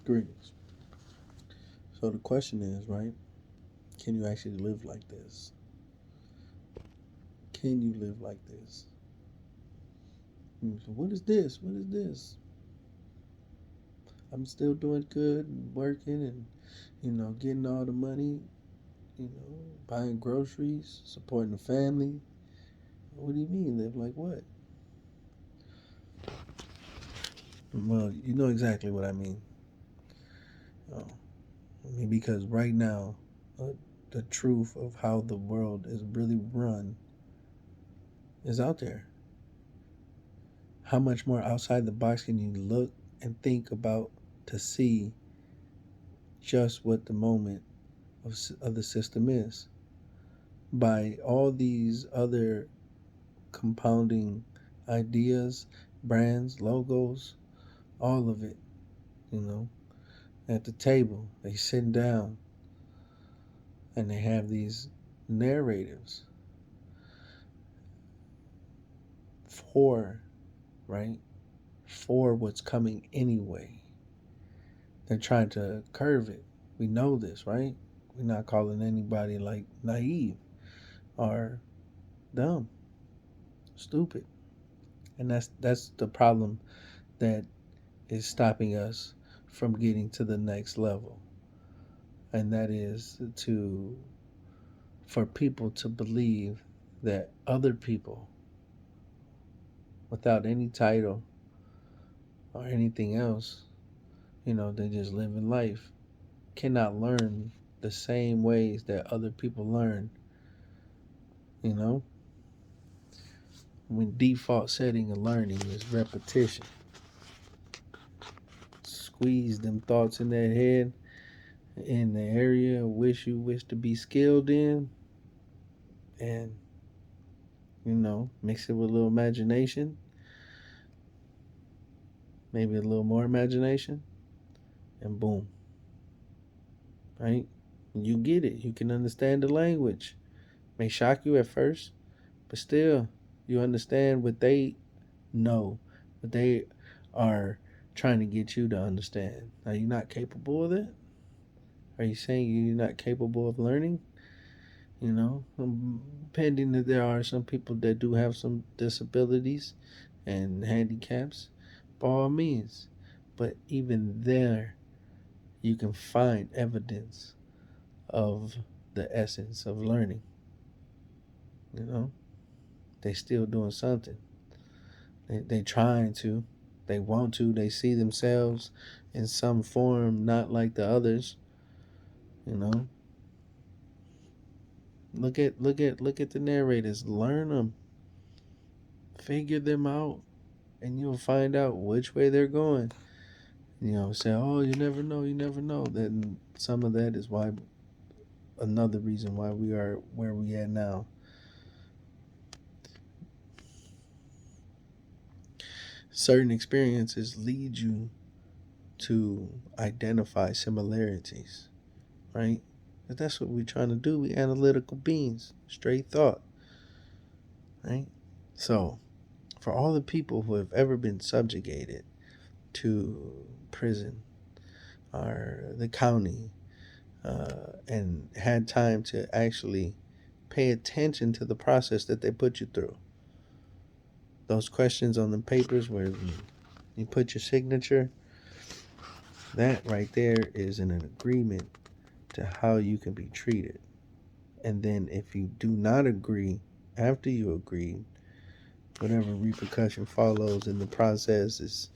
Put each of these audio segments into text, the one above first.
Greetings. So the question is, right? Can you actually live like this? Can you live like this? So what is this? What is this? I'm still doing good and working and getting all the money, buying groceries, supporting the family. What do you mean live like what? Well, you know exactly what I mean. Oh, because right now, uh, the truth of how the world is really run is out there. How much more outside the box can you look and think about to see just what the moment of the system is? By all these other compounding ideas, brands, logos, all of it, you know, at the table, they sit down and they have these narratives for, right, for what's coming anyway. They're trying to curve it. We know this, right? We're not calling anybody like naive or dumb, stupid. And that's the problem that is stopping us from getting to the next level. And that is to for people to believe that other people without any title or anything else, they just live in life, cannot learn the same ways that other people learn, you know? When default setting of learning is repetition. Squeeze them thoughts in that head in the area which you wish to be skilled in, and mix it with a little imagination, maybe a little more imagination, and boom, right? You get it. You can understand the language. May shock you at first, but still, you understand what they know, what they are trying to get you to understand. Are you not capable of that? Are you saying you're not capable of learning? Pending that there are some people that do have some disabilities and handicaps, by all means. But even there, you can find evidence of the essence of learning. You know, they still doing something. They trying to, they want to. They see themselves in some form, not like the others. You know, look at the narrators. Learn them, figure them out, and you'll find out which way they're going. Say, oh, you never know. Then some of that is why another reason why we are where we at now. Certain experiences lead you to identify similarities, right? But that's what we're trying to do. We analytical beings, straight thought, right? So, for all the people who have ever been subjugated to prison or the county, and had time to actually pay attention to the process that they put you through. Those questions on the papers where you put your signature, that right there is an agreement to how you can be treated. And then if you do not agree after you agree, whatever repercussion follows in the process is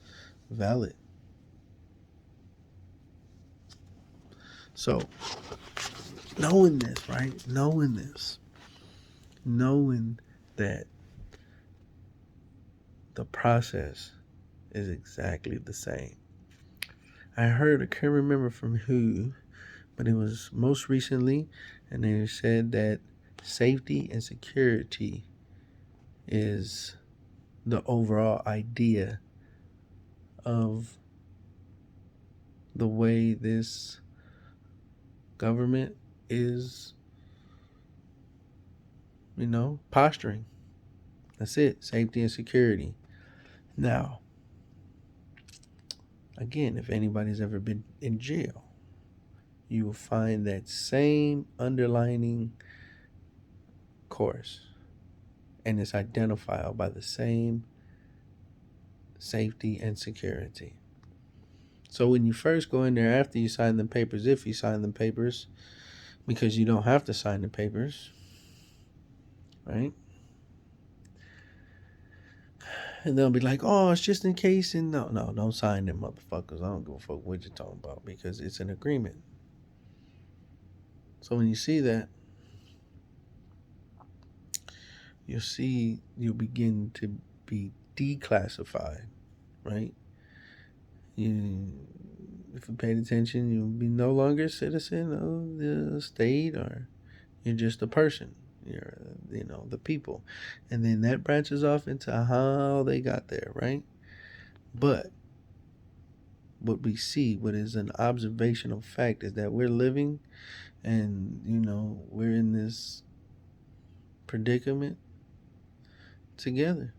valid. So, knowing this, right? Knowing that the process is exactly the same. I heard, I can't remember from who, but it was most recently, and they said that safety and security is the overall idea of the way this government is, posturing. That's it, safety and security. Now, Again, if anybody's ever been in jail, you will find that same underlining course, and it's identifiable by the same safety and security. So when you first go in there after you sign the papers, if you sign the papers, because you don't have to sign the papers, right? And they'll be like, "Oh, it's just in case." And no, don't sign them, motherfuckers. I don't give a fuck what you're talking about because it's an agreement. So when you see that, you'll begin to be declassified, right? You, if you paid attention, you'll be no longer a citizen of the state, or you're just a person. You're, the people, and then that branches off into how they got there, right? But what we see, what is an observational fact, is that we're living, and we're in this predicament together,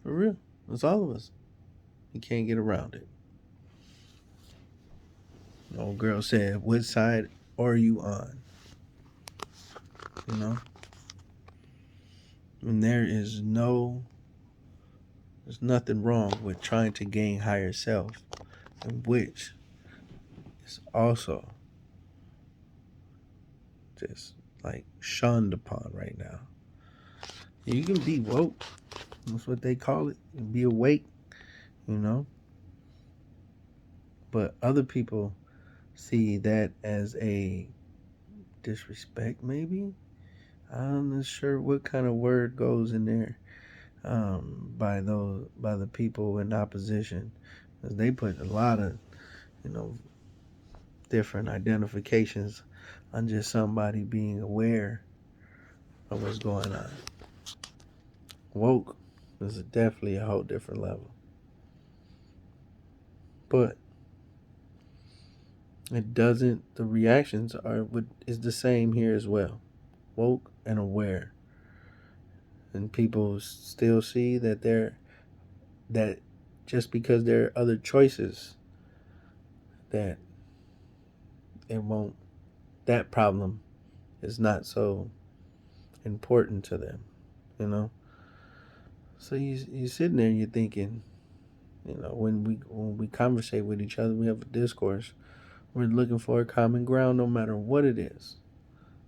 for real. It's all of us. You can't get around it. The old girl said, "What side are you on?" You know, and there's nothing wrong with trying to gain higher self, which is also just like shunned upon right now. You can be woke. That's what they call it. Be awake, you know. But other people see that as a disrespect, maybe. I'm not sure what kind of word goes in there by the people in opposition, because they put a lot of you know different identifications on just somebody being aware of what's going on. Woke is definitely a whole different level, but it doesn't. The reactions is the same here as well. Woke and aware, and people still see that just because there are other choices, that it won't that problem is not so important to them, you know. So you sitting there and you're thinking, when we conversate with each other, we have a discourse. We're looking for a common ground, no matter what it is,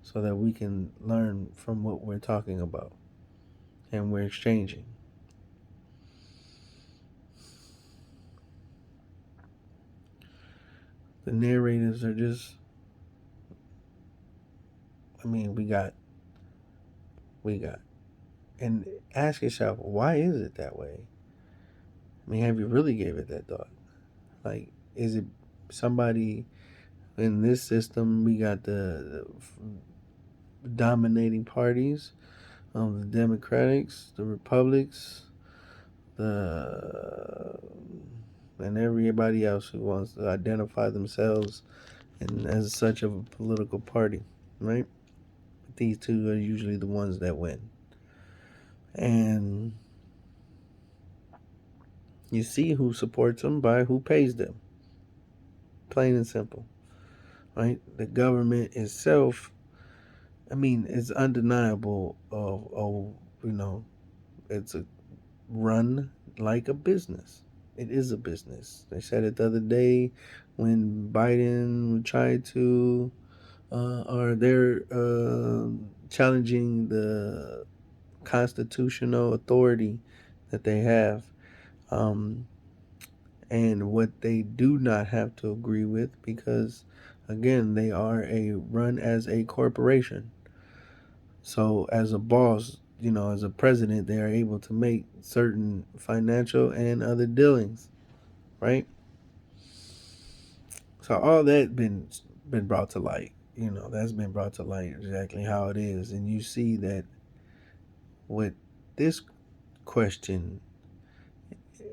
so that we can learn from what we're talking about and we're exchanging. The narrators are just, we got, and ask yourself, why is it that way? Have you really gave it that thought? Like, is it somebody in this system? We got the dominating parties, the Democrats, the Republics, the and everybody else who wants to identify themselves and as such of a political party, right? These two are usually the ones that win, and you see who supports them by who pays them. Plain and simple, right? The government itself, it's undeniable. It's a run like a business. It is a business. They said it the other day when Biden tried to, or they're challenging the constitutional authority that they have, um, and what they do not have to agree with, because, again, they are run as a corporation. So as a boss, as a president, they are able to make certain financial and other dealings, right? So all that been brought to light. That's been brought to light exactly how it is, and you see that with this question,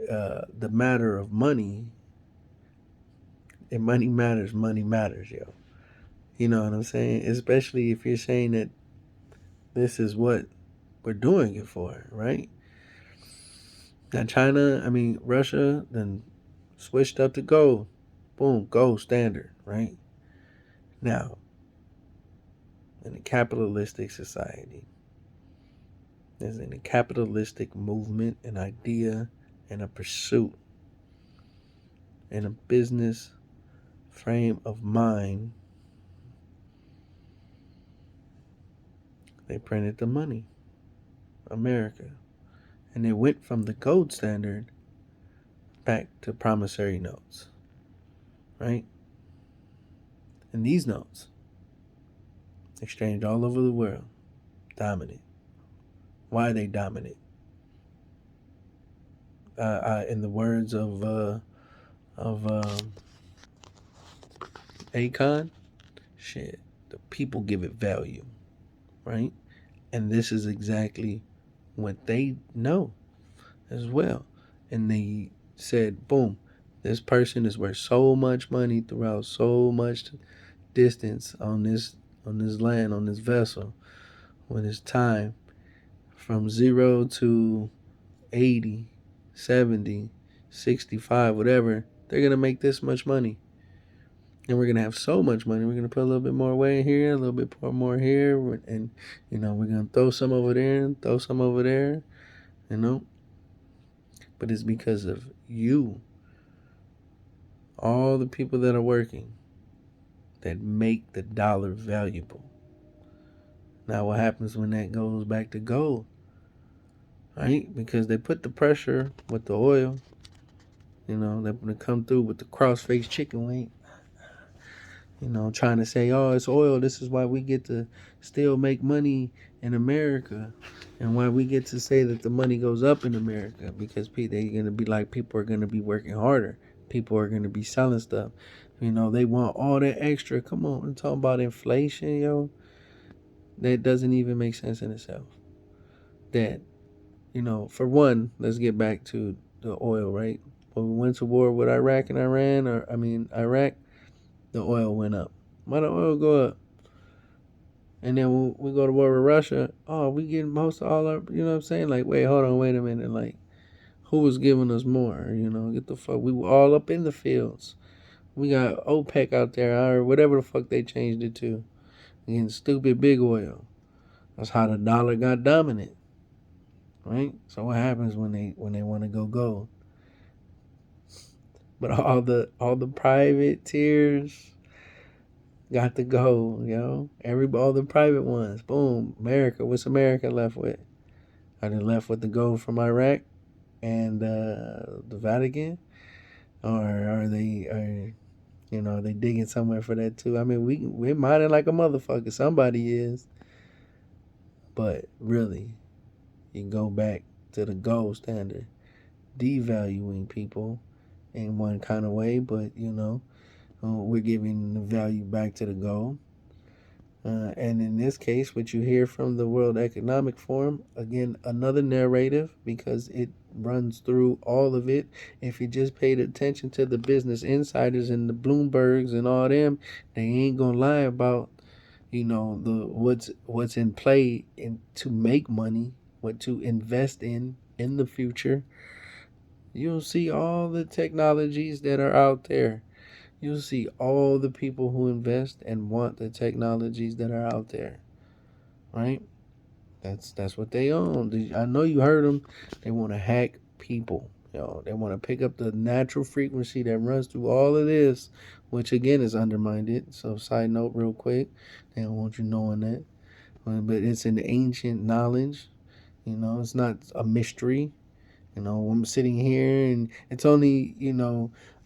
the matter of money, and money matters, yo. You know what I'm saying? Especially if you're saying that this is what we're doing it for, right? Now, China, Russia, then switched up to gold. Boom, gold standard, right? Now, in a capitalistic society, there's in a capitalistic movement, an idea, and a pursuit, and a business frame of mind. They printed the money, America. And they went from the gold standard back to promissory notes, right? And these notes, exchanged all over the world, dominant. Why are they dominant? In the words of Akon, shit, the people give it value, right? And this is exactly what they know as well. And they said, boom, this person is worth so much money throughout so much distance on this land, on this vessel, when it's time from 0 to 80, 70, 65, whatever, they're going to make this much money. And we're going to have so much money. We're going to put a little bit more away here, a little bit more here. And, we're going to throw some over there and throw some over there, you know. But it's because of you, all the people that are working, that make the dollar valuable. Now, what happens when that goes back to gold? Right? Because they put the pressure with the oil. They're going to come through with the cross-faced chicken wing. Trying to say, oh, it's oil. This is why we get to still make money in America. And why we get to say that the money goes up in America. Because they're going to be like, people are going to be working harder. People are going to be selling stuff. They want all that extra. Come on, I'm talking about inflation, yo. That doesn't even make sense in itself. That, for one, let's get back to the oil, right? When we went to war with Iraq and Iraq, the oil went up. Why the oil go up? And then when we go to war with Russia, oh, we get most of all our, you know what I'm saying? Like, wait, hold on, wait a minute. Like, who was giving us more? Get the fuck. We were all up in the fields. We got OPEC out there, or whatever the fuck they changed it to. Again, stupid big oil. That's how the dollar got dominant, right? So what happens when they want to go gold? But all the private tiers got the gold, all the private ones. Boom, America. What's America left with? Are they left with the gold from Iraq and the Vatican, or are they digging somewhere for that too? I mean, we're mining like a motherfucker. Somebody is, but really, you go back to the gold standard, devaluing people in one kind of way, but we're giving the value back to the gold. And in this case, what you hear from the World Economic Forum, again, another narrative, because it runs through all of it. If you just paid attention to the business insiders and the Bloombergs and all them, they ain't gonna lie about the what's in play to make money, what to invest in the future. You'll see all the technologies that are out there. You'll see all the people who invest and want the technologies that are out there, right? That's what they own. I know you heard them. They want to hack people. They want to pick up the natural frequency that runs through all of this, which again is undermined. So, side note, real quick, they don't want you knowing that, but it's an ancient knowledge. It's not a mystery. I'm sitting here and it's only,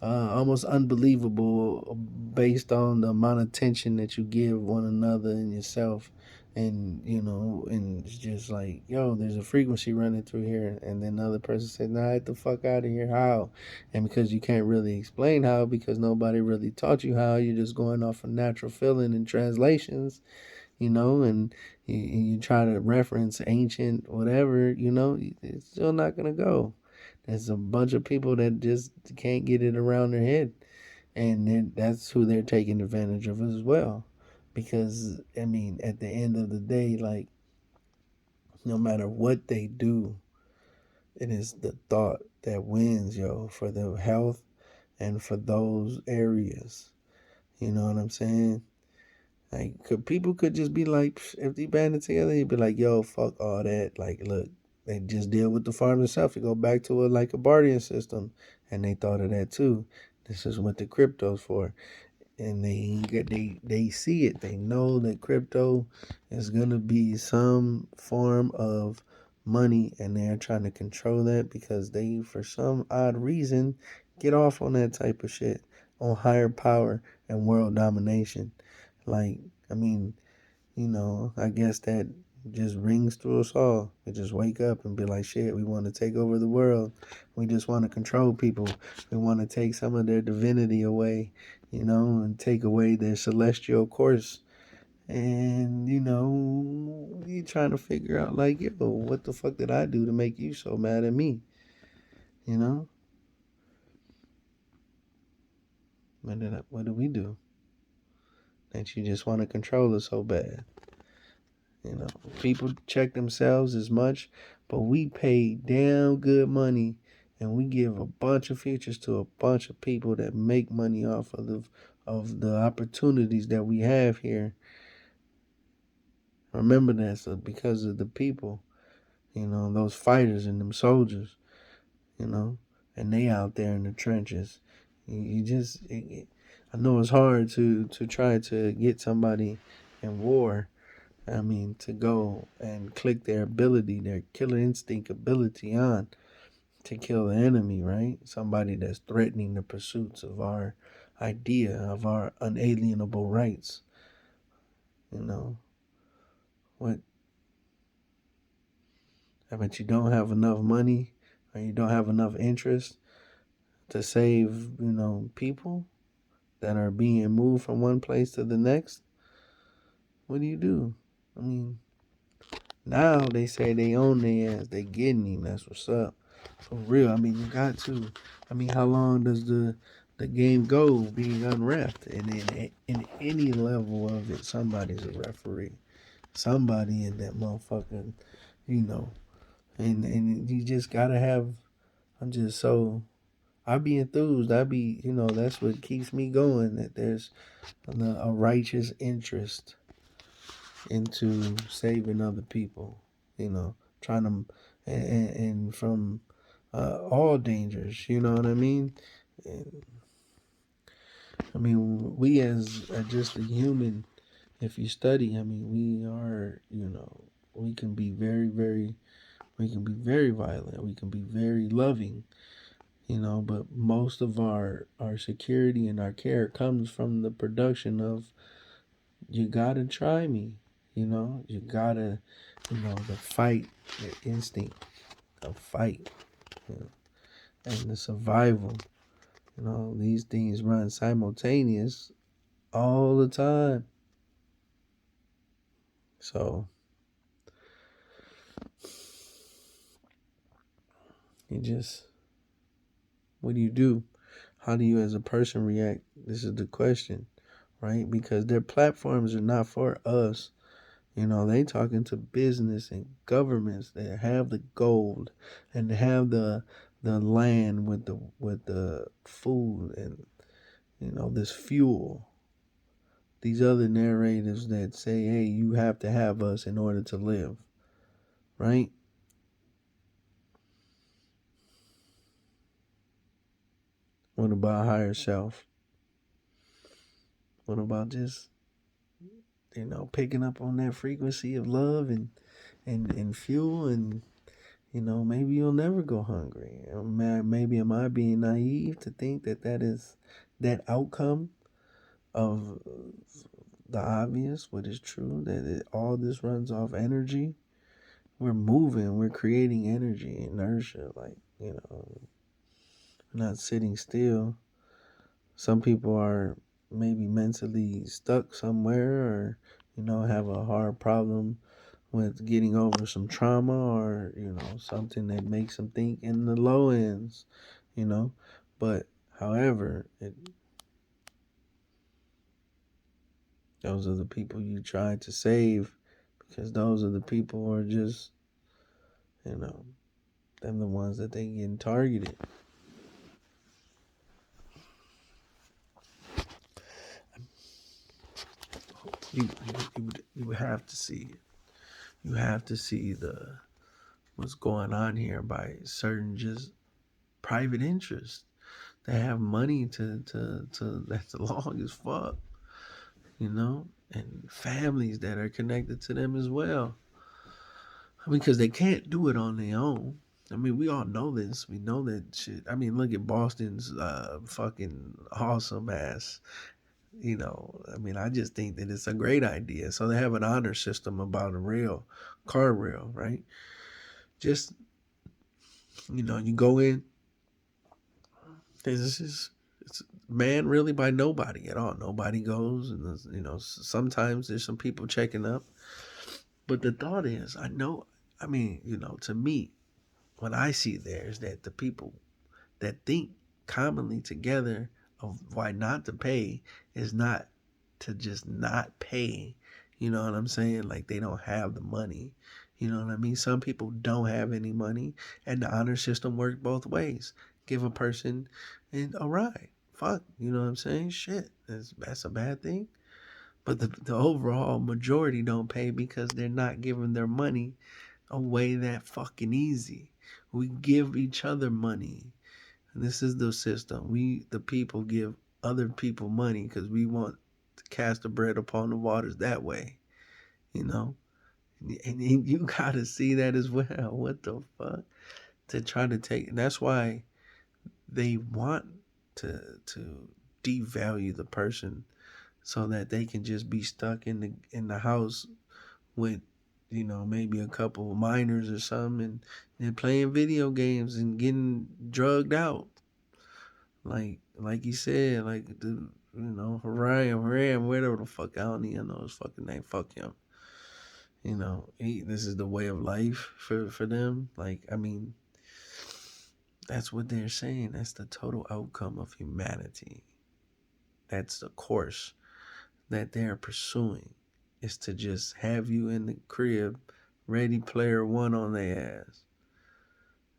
almost unbelievable based on the amount of attention that you give one another and yourself. And it's just like, yo, there's a frequency running through here. And then the other person said, nah, get the fuck out of here. How? And because you can't really explain how, because nobody really taught you how, you're just going off of natural feeling and translations, and you try to reference ancient whatever, it's still not going to go. There's a bunch of people that just can't get it around their head. And that's who they're taking advantage of as well. Because, at the end of the day, like, no matter what they do, it is the thought that wins, for their health and for those areas. You know what I'm saying? Like, people could just be like, if they band it together, you'd be like, yo, fuck all that. Like, look, they just deal with the farm itself. You go back to like a bartering system, and they thought of that too. This is what the crypto's for, and they see it. They know that crypto is gonna be some form of money, and they're trying to control that because they, for some odd reason, get off on that type of shit, on higher power and world domination. Like, I mean, I guess that just rings through us all. We just wake up and be like, shit, we want to take over the world. We just want to control people. We want to take some of their divinity away, and take away their celestial course. And, you're trying to figure out, like, yo, what the fuck did I do to make you so mad at me? You know? What did we do? That you just want to control us so bad? People check themselves as much, but we pay damn good money and we give a bunch of features to a bunch of people that make money off of the opportunities that we have here. Remember that, so because of the people, those fighters and them soldiers, and they out there in the trenches. You just, I know it's hard to try to get somebody in war. I mean, to go and click their ability, their killer instinct ability on to kill the enemy, right? Somebody that's threatening the pursuits of our idea, of our unalienable rights. You know, what? I bet you don't have enough money or you don't have enough interest to save, people that are being moved from one place to the next. What do you do? I mean, now they say they own their ass, they getting him. That's what's up. For real. I mean, you got to. I mean, how long does the game go being unreffed? And in any level of it, somebody's a referee. Somebody in that motherfucker, you know. And you just gotta have. I'm just so. I be enthused. That's what keeps me going. That there's a righteous interest into saving other people. Trying to and from all dangers. You know what I mean? And, I mean, we as just a human, if you study, I mean, we are, we can be we can be very violent. We can be very loving. But most of our security and our care comes from the production of you gotta try me. You gotta, the fight, the instinct of fight, you know, and the survival. These things run simultaneous all the time. So you just, what do you do? How do you as a person react? This is the question, right? Because their platforms are not for us. They talking to business and governments that have the gold and have the land with the food and this fuel. These other narrators that say, "Hey, you have to have us in order to live," right? What about higher self? What about just picking up on that frequency of love and fuel and maybe you'll never go hungry. Maybe am I being naive to think that is that outcome of the obvious, what is true, that all this runs off energy? We're moving, we're creating energy, inertia, like, we're not sitting still. Some people are maybe mentally stuck somewhere or, have a hard problem with getting over some trauma or, something that makes them think in the low ends, you know. But however, those are the people you try to save because those are the people who are just, them the ones that they getting targeted. You would have to see it. You have to see the what's going on here by certain just private interests that have money to that's long as fuck, you know, and families that are connected to them as well, because they can't do it on their own. I mean, we all know this. We know that shit. I mean, look at Boston's fucking awesome ass. You know, I mean, I just think that it's a great idea. So they have an honor system about a rail, car rail, right? Just you go in. This is it's man really by nobody at all. Nobody goes, and sometimes there's some people checking up. But the thought is, I know. I mean, to me, what I see there is that the people that think commonly together of why not to pay is not to just not pay. You know what I'm saying? Like they don't have the money. You know what I mean? Some people don't have any money, and the honor system works both ways. Give a person a ride. Fuck, you know what I'm saying? Shit, that's a bad thing. But the overall majority don't pay because they're not giving their money away that fucking easy. We give each other money. And this is the system. We, the people, give other people money because we want to cast the bread upon the waters that way, you know? And you gotta see that as well. What the fuck? To try to take, and that's why they want to devalue the person so that they can just be stuck in the house with maybe a couple of minors or something, and playing video games and getting drugged out, like you said, like the Haram, whatever the fuck, I don't even know his fucking name. Fuck him. This is the way of life for them. Like, I mean, that's what they're saying. That's the total outcome of humanity. That's the course that they're pursuing, is to just have you in the crib, ready player one on their ass.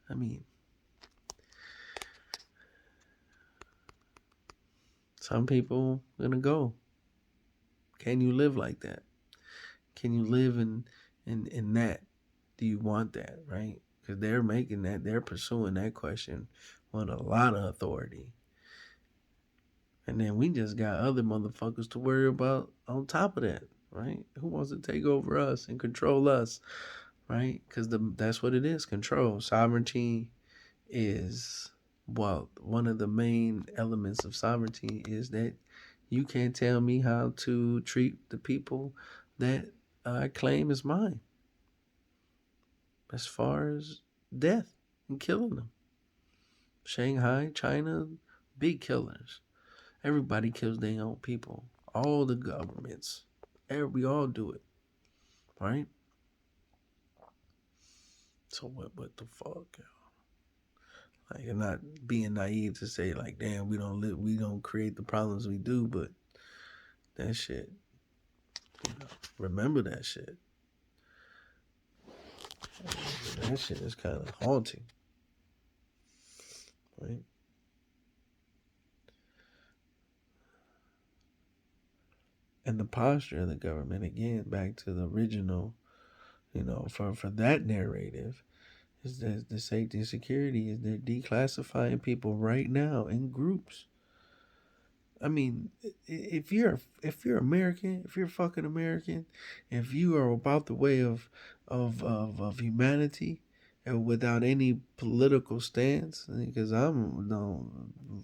I mean, some people gonna go. Can you live like that? Can you live in that? Do you want that, right? Because they're pursuing that question with a lot of authority. And then we just got other motherfuckers to worry about on top of that, right? Who wants to take over us and control us, right? Because that's what it is, control. Sovereignty is, well, one of the main elements of sovereignty is that you can't tell me how to treat the people that I claim as mine, as far as death and killing them. Shanghai, China, big killers. Everybody kills their own people. All the governments. We all do it. Right? So what the fuck? Like, you're not being naive to say like, damn, we don't create the problems we do, but that shit, remember that shit. That shit is kind of haunting. Right? And the posture of the government, again, back to the original, for that narrative, is that the safety and security is they're declassifying people right now in groups. I mean, if you're American, if you're fucking American, if you are about the way of humanity, and without any political stance, because I'm no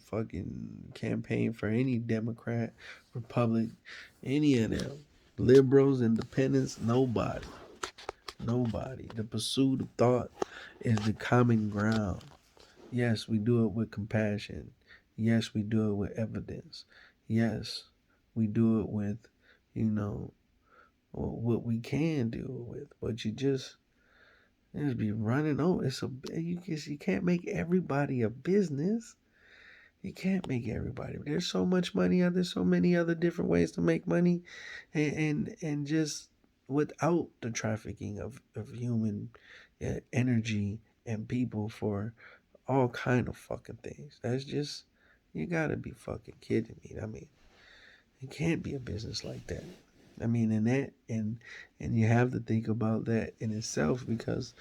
fucking campaign for any Democrat, Republic, any of them, liberals, independents, nobody. The pursuit of thought is the common ground. Yes, we do it with compassion. Yes, we do it with evidence. Yes, we do it with, what we can do it with. But you just be running over. You can't make everybody a business. You can't make everybody. There's so much money out there. So many other different ways to make money, and just without the trafficking of human energy and people for all kind of fucking things. That's just, you gotta be fucking kidding me. I mean, it can't be a business like that. I mean, and you have to think about that in itself, because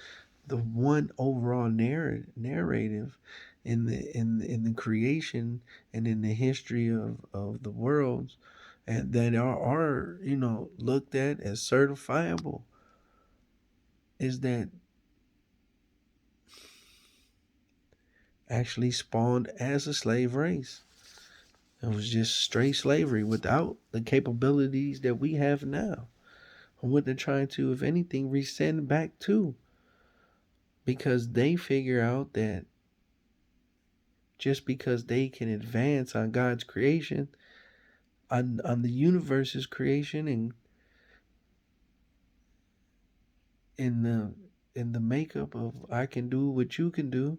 the one overall narrative in the creation and in the history of the worlds, and that are looked at as certifiable, is that actually spawned as a slave race. It was just straight slavery without the capabilities that we have now. And what they're trying to, if anything, resend back to. Because they figure out that just because they can advance on God's creation, on the universe's creation, and in the makeup of I can do what you can do,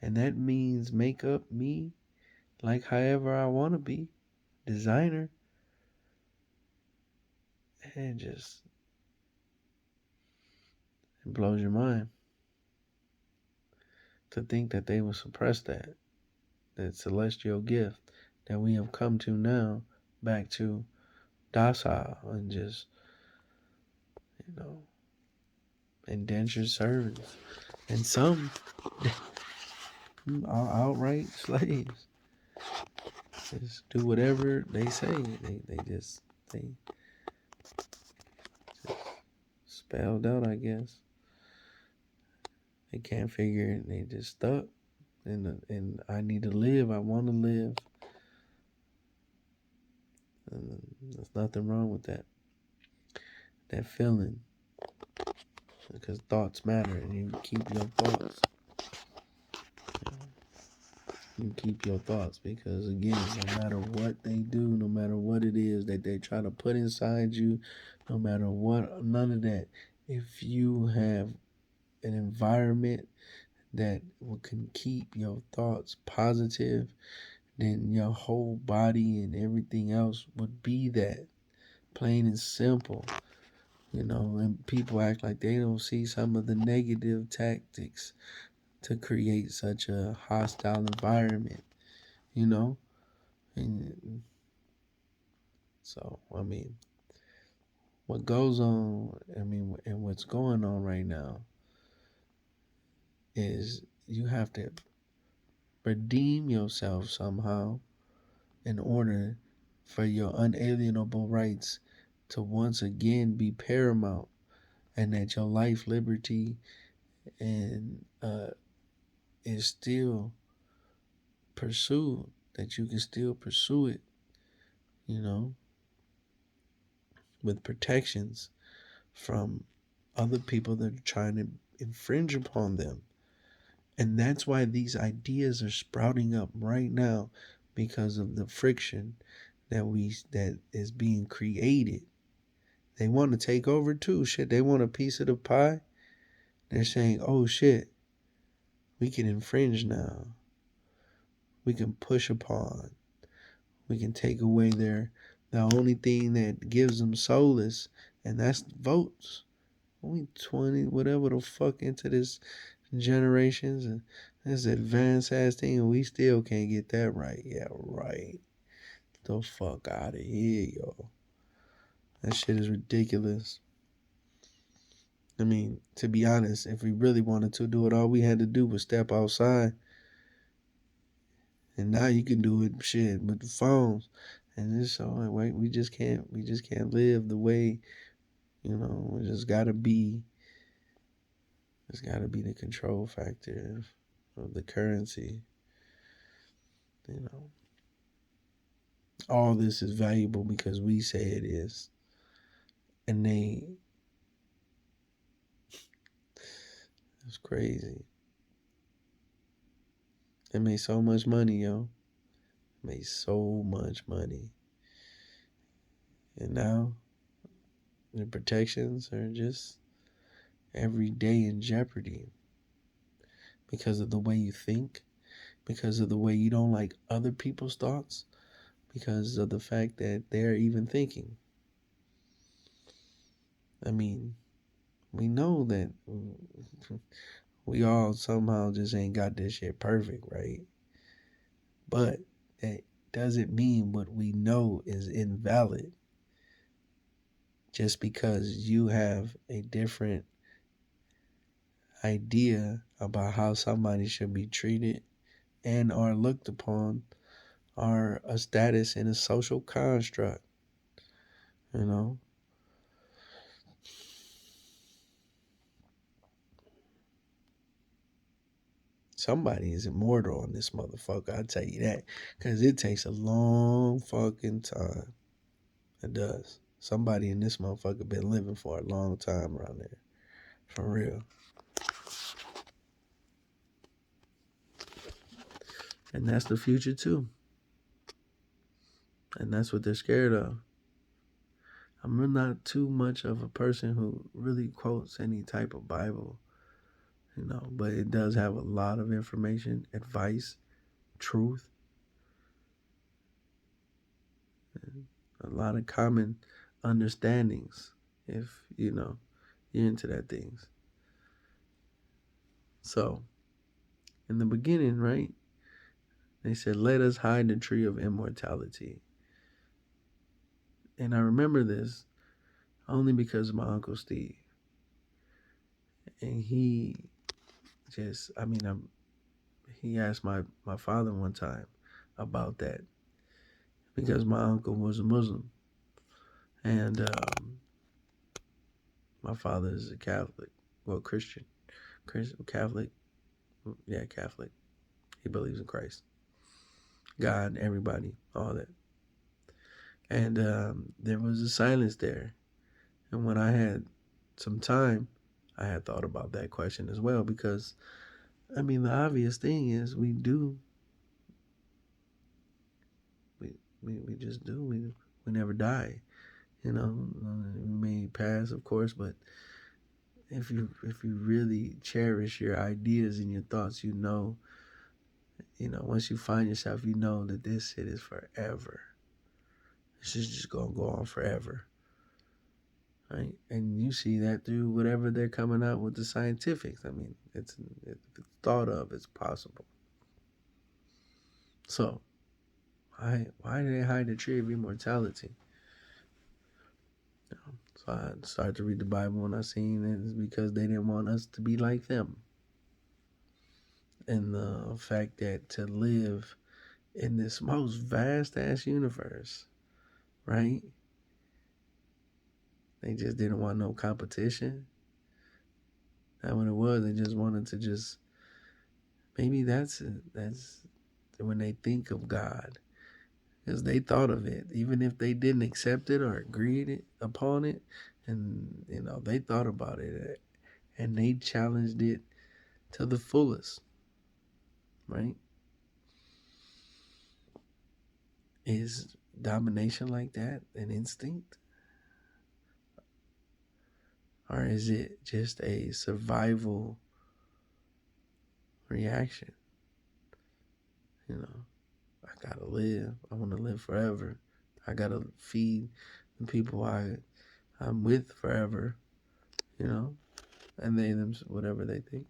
and that means make up me like however I want to be, designer, and just it blows your mind to think that they will suppress that celestial gift that we have come to now, back to docile and just you know indentured servants, and some are outright slaves. Just do whatever they say. They just spelled out, I guess. They can't figure it. They just stuck. And I need to live. I want to live. And there's nothing wrong with that. That feeling, because thoughts matter, and you keep your thoughts. You keep your thoughts, because again, no matter what they do, no matter what it is that they try to put inside you, no matter what, none of that. If you have an environment that can keep your thoughts positive, then your whole body and everything else would be that. Plain and simple. And people act like they don't see some of the negative tactics to create such a hostile environment, you know? And so, I mean, what goes on, and what's going on right now is you have to redeem yourself somehow in order for your unalienable rights to once again be paramount, and that your life, liberty, and is still pursued, that you can still pursue it, you know, with protections from other people that are trying to infringe upon them. And that's why these ideas are sprouting up right now, because of the friction that is being created. They want to take over too. Shit, they want a piece of the pie. They're saying, "Oh shit, we can infringe now. We can push upon. We can take away the only thing that gives them solace, and that's votes. Only 20, whatever the fuck, into this generations, and this advanced ass thing, and we still can't get that right. Yeah, right. The fuck out of here, yo. That shit is ridiculous. I mean, to be honest, if we really wanted to do it, all we had to do was step outside. And now you can do it, shit, with the phones. And it's so like, we just can't live the way, we just gotta be. It's gotta be the control factor of the currency. You know, all this is valuable because we say it is, and it's crazy. They made so much money, yo. Made so much money, and now the protections are just every day in jeopardy because of the way you think, because of the way you don't like other people's thoughts, because of the fact that they're even thinking. I mean, we know that we all somehow just ain't got this shit perfect, right? But that doesn't mean what we know is invalid. just because you have a different idea about how somebody should be treated and are looked upon, are a status in a social construct, you know. Somebody is immortal on this motherfucker, I'll tell you that. Because it takes a long fucking time. It does. Somebody in this motherfucker been living for a long time around there. For real. And that's the future too. And that's what they're scared of. I'm really not too much of a person who really quotes any type of Bible, but it does have a lot of information, advice, truth, and a lot of common understandings if, you're into that things. So, in the beginning, right, they said, let us hide the tree of immortality. And I remember this only because of my Uncle Steve. And he just, he asked my father one time about that because my uncle was a Muslim. And my father is a Catholic. Well, Christian. Catholic. Yeah, Catholic. He believes in Christ. God, everybody, all that. And there was a silence there. And when I had some time, I had thought about that question as well because, the obvious thing is we just do. We never die. We may pass, of course, but if you really cherish your ideas and your thoughts, once you find yourself, you know that this shit is forever. This is just gonna go on forever, right? And you see that through whatever they're coming out with the scientifics. It's thought of, it's possible. So, why do they hide the tree of immortality? So I started to read the Bible and I seen it's because they didn't want us to be like them. And the fact that to live in this most vast ass universe, right? They just didn't want no competition. That's what it was. They just wanted to just maybe that's when they think of God, because they thought of it, even if they didn't accept it or agreed upon it, and they thought about it and they challenged it to the fullest, right? Is domination like that an instinct? Or is it just a survival reaction? I gotta live. I want to live forever. I gotta feed the people I'm with forever, and they them whatever they think,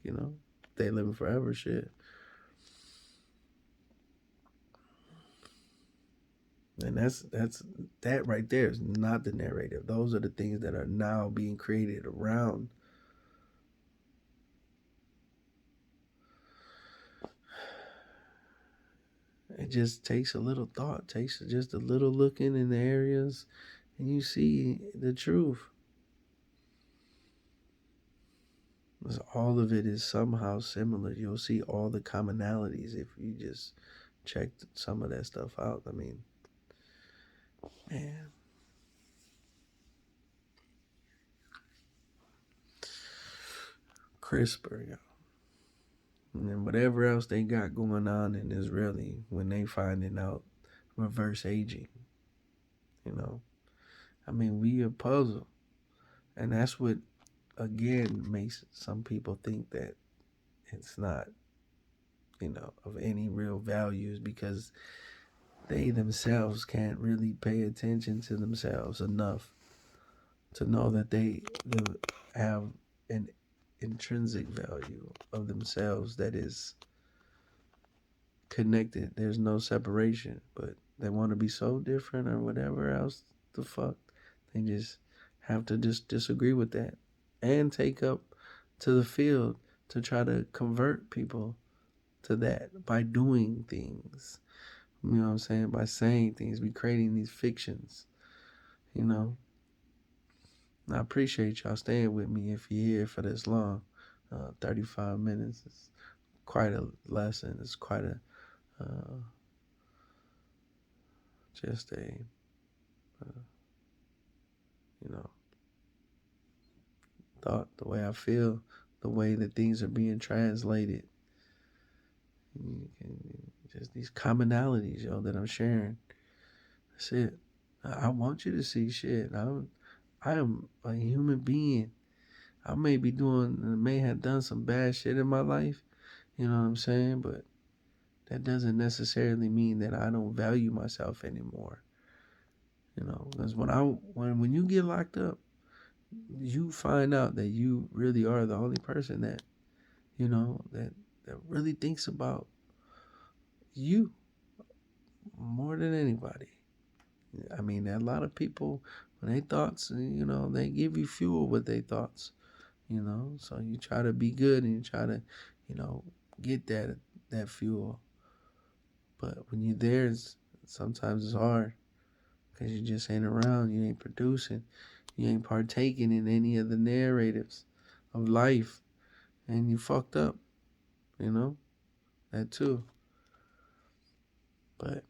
they living forever shit. And that right there is not the narrative. Those are the things that are now being created around. It just takes a little thought, takes just a little looking in the areas, and you see the truth. Because all of it is somehow similar. You'll see all the commonalities if you just check some of that stuff out. Man. CRISPR, yo. And then whatever else they got going on in Israeli when they finding out reverse aging, we a puzzle. And that's what, again, makes some people think that it's not, of any real values because they themselves can't really pay attention to themselves enough to know that they have an intrinsic value of themselves that is connected. There's no separation, but they want to be so different or whatever else the fuck. They just have to just disagree with that and take up to the field to try to convert people to that by doing things. You know what I'm saying? By saying things, be creating these fictions, you know. I appreciate y'all staying with me if you're here for this long. 35 minutes is quite a lesson. It's quite a, uh, just a, uh, you know, thought, the way I feel, the way that things are being translated. Just these commonalities, yo, that I'm sharing. That's it. I want you to see shit. I am a human being. I may have done some bad shit in my life, you know what I'm saying? But that doesn't necessarily mean that I don't value myself anymore. You know, because when you get locked up, you find out that you really are the only person that, you know, that really thinks about you more than anybody. I mean, a lot of people, when they thoughts, you know, they give you fuel with their thoughts, you know. So you try to be good and you try to, you know, get that fuel. But when you're there, sometimes it's hard because you just ain't around, you ain't producing, you ain't partaking in any of the narratives of life, and you fucked up, you know, that too. But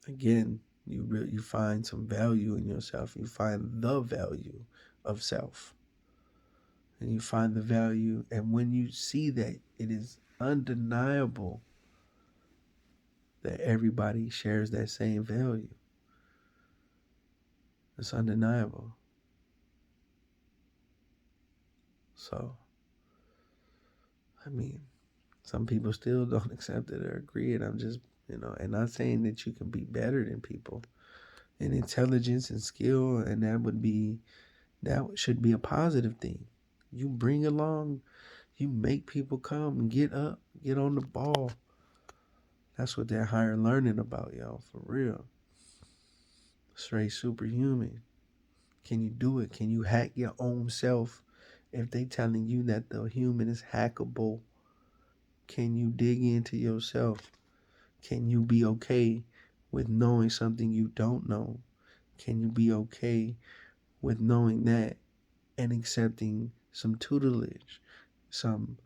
again, you find some value in yourself. You find the value of self, and you find the value. And when you see that, it is undeniable that everybody shares that same value. It's undeniable. So, I mean, some people still don't accept it or agree. And I'm just, you know, and not saying that you can be better than people in intelligence and skill, and that should be a positive thing. You bring along, you make people come and get up, get on the ball. That's what that higher learning about, y'all, for real. Straight superhuman. Can you do it? Can you hack your own self? If they telling you that the human is hackable, can you dig into yourself? Can you be okay with knowing something you don't know? Can you be okay with knowing that and accepting some tutelage, some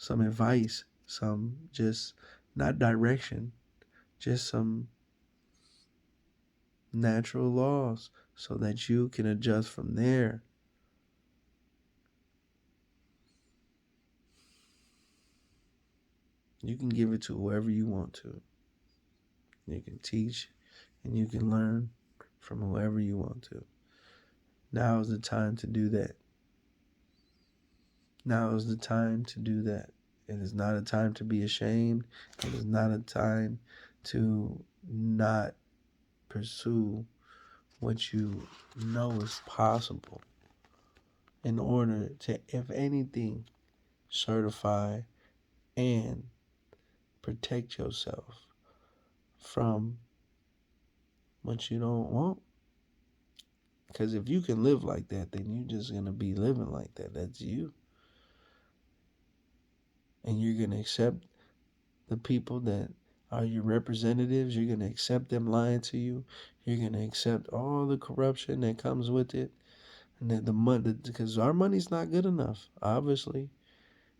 advice, some just not direction, just some natural laws so that you can adjust from there? You can give it to whoever you want to. You can teach and you can learn from whoever you want to. Now is the time to do that. Now is the time to do that. It is not a time to be ashamed. It is not a time to not pursue what you know is possible in order to, if anything, certify and protect yourself from what you don't want. Because if you can live like that, then you're just going to be living like that. That's you. And you're going to accept the people that are your representatives. You're going to accept them lying to you. You're going to accept all the corruption that comes with it. And that the money, because our money's not good enough, obviously.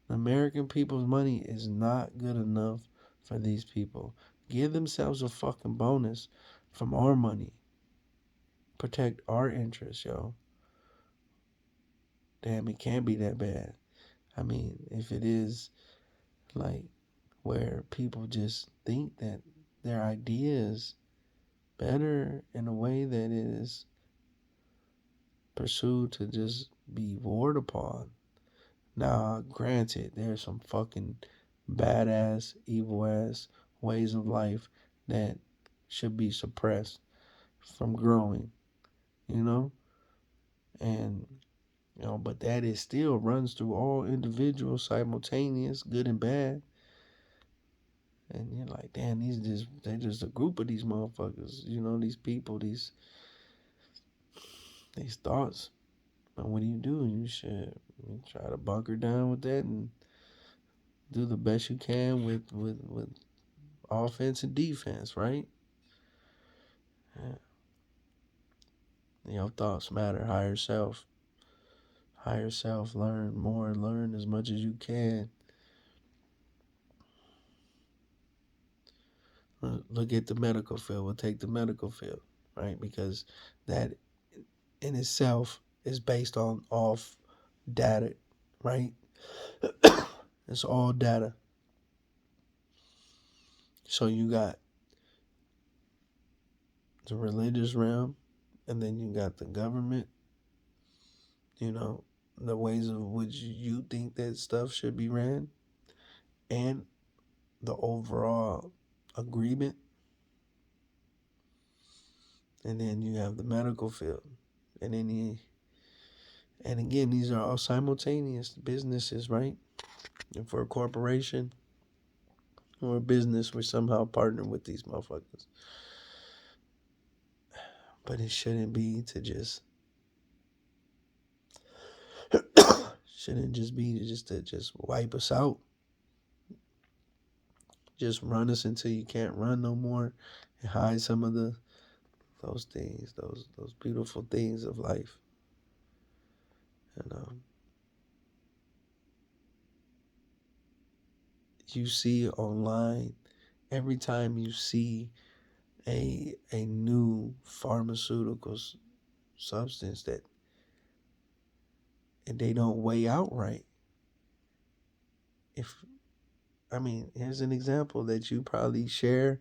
The American people's money is not good enough for these people. Give themselves a fucking bonus from our money. Protect our interests, yo. Damn, it can't be that bad. I mean, if it is like where people just think that their idea is better in a way that it is pursued to just be warred upon. Now, granted, there's some fucking badass, evil ass ways of life that should be suppressed from growing, you know? And, you know, but that is still runs through all individuals simultaneous, good and bad. And you're like, damn, they're just a group of these motherfuckers, you know, these people, these these thoughts. And what do? You should try to bunker down with that and do the best you can with offense and defense, right? Yeah. Your thoughts matter. Higher self. Higher self. Learn more. Learn as much as you can. Look at the medical field. We'll take the medical field, right? Because that in itself is based on off data, right? It's all data. So you got the religious realm, and then you got the government, you know, the ways of which you think that stuff should be ran, and the overall agreement. And then you have the medical field. And then and again, these are all simultaneous businesses, right? And for a corporation or a business, we're somehow partnering with these motherfuckers. But it shouldn't be to just shouldn't just be to just wipe us out. Just run us until you can't run no more and hide some of those things, those beautiful things of life. And you see online every time you see a new pharmaceutical substance that and they don't weigh out right. If I mean, here's an example that you probably share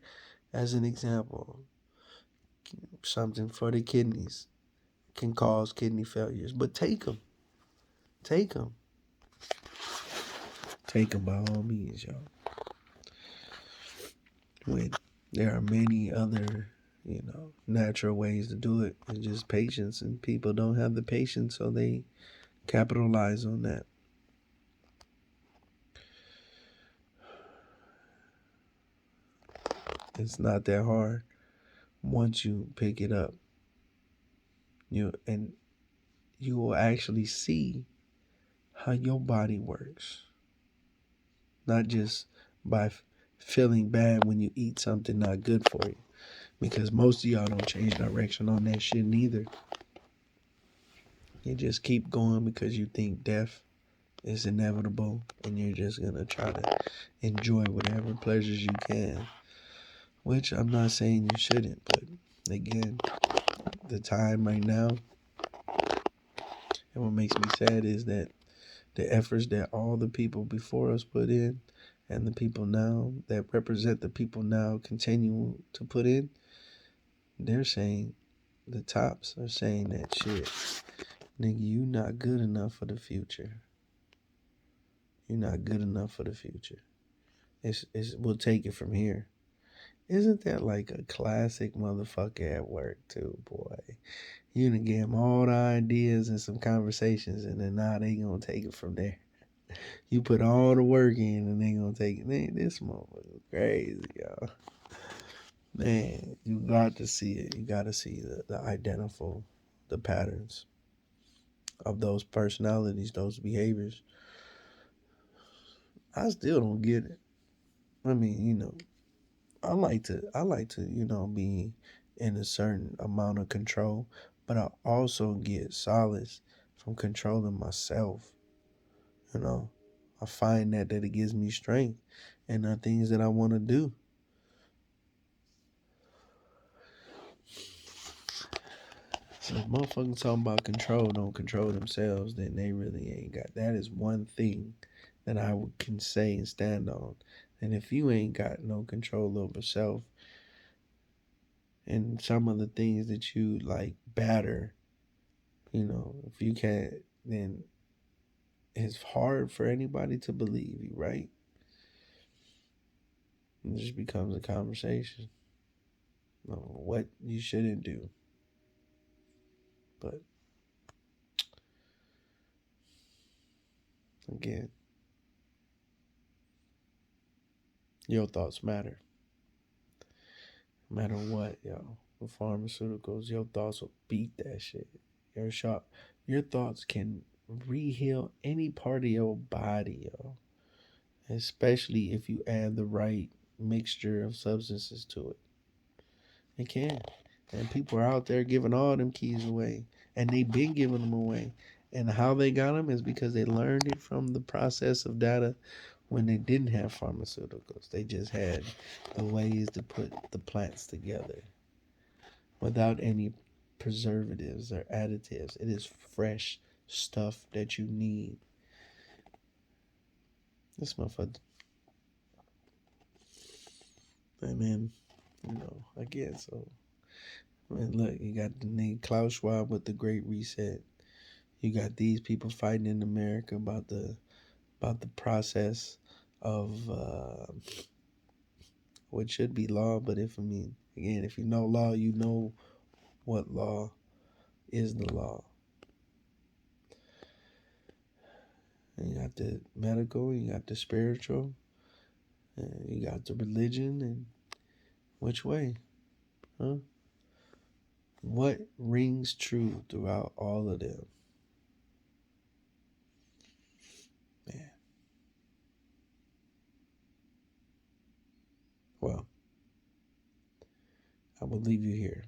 as an example. Something for the kidneys can cause kidney failures, but take them. Take them. Take them by all means, y'all. When there are many other, natural ways to do it. It's just patience, and people don't have the patience, so they capitalize on that. It's not that hard once you pick it up. And you will actually see how your body works. Not just by feeling bad when you eat something not good for you. Because most of y'all don't change direction on that shit neither. You just keep going because you think death is inevitable and you're just going to try to enjoy whatever pleasures you can. Which I'm not saying you shouldn't, but again, the time right now, and what makes me sad is that the efforts that all the people before us put in and the people now that represent the people now continue to put in, they're saying, the tops are saying that shit. Nigga, you not good enough for the future. You're not good enough for the future. We'll take it from here. Isn't that like a classic motherfucker at work too, boy? You done give them all the ideas and some conversations, and then now they gonna take it from there. You put all the work in, and they gonna take it. Man, this motherfucker crazy, y'all. Man, you got to see it. You got to see the patterns of those personalities, those behaviors. I still don't get it. I mean, I like to be in a certain amount of control, but I also get solace from controlling myself. You know, I find that it gives me strength and the things that I want to do. So if motherfuckers talking about control don't control themselves, then they really ain't got. That is one thing that can say and stand on. And if you ain't got no control over self and some of the things that you like batter, if you can't, then it's hard for anybody to believe you, right? It just becomes a conversation on what you shouldn't do. But again, your thoughts matter. No matter what, yo. With pharmaceuticals, your thoughts will beat that shit. Your shot, your thoughts can re-heal any part of your body, yo. Especially if you add the right mixture of substances to it. It can. And people are out there giving all them keys away. And they've been giving them away. And how they got them is because they learned it from the process of data when they didn't have pharmaceuticals. They just had the ways to put the plants together without any preservatives or additives. It is fresh stuff that you need. This motherfucker. I mean, again, so man, look, you got the name Klaus Schwab with the Great Reset. You got these people fighting in America about the process of what should be law, but if you know law, you know what law is the law. And you got the medical, you got the spiritual, and you got the religion, and which way, huh? What rings true throughout all of them? Man, well, I will leave you here.